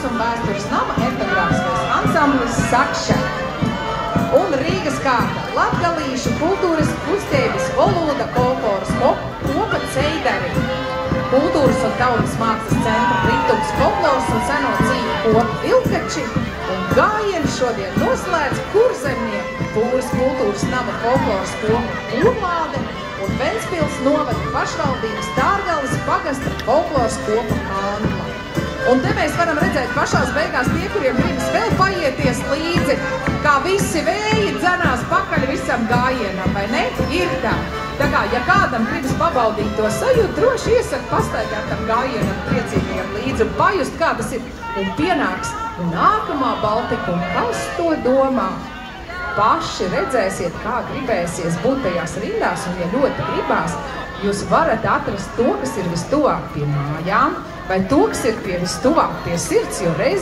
mākslas un vēstures nama etnogrāfiskais ansamblis Sakša. Un Rīgas kārta latgalīšu kultūras kustības valoda folkloras kopa Ceidari. Kultūras un tautas mākslas centra Ritums folkloras un seno cīņu kopa Vilkači. Un gājienu šodien noslēdz Kurzemnieku Pūras kultūras nama folkloras kopa Urlāde un Ventspils novada pašvaldības Tārgalas pagasta folkloras kopa Mānuma. Un te mēs varam redzēt pašās beigās tie, kuriem gribas vēl paieties līdzi, kā visi vēji dzenās pakaļ visam gājienam, vai ne? Ir tā. Tā kā, ja kādam gribas pabaudīt to sajūtu, droši iesaka pastaigāt tam gājienam priecīgajam līdzi un pajust, kā tas ir. Un pienāks nākamā Baltika, un kas to domā? Paši redzēsiet, kā gribēsies būt tajās rindās, un ja ļoti gribās, jūs varat atrast to, kas ir vistuvāk pie mājām, vai to, kas ir vistuvāk pie sirds, jo reizē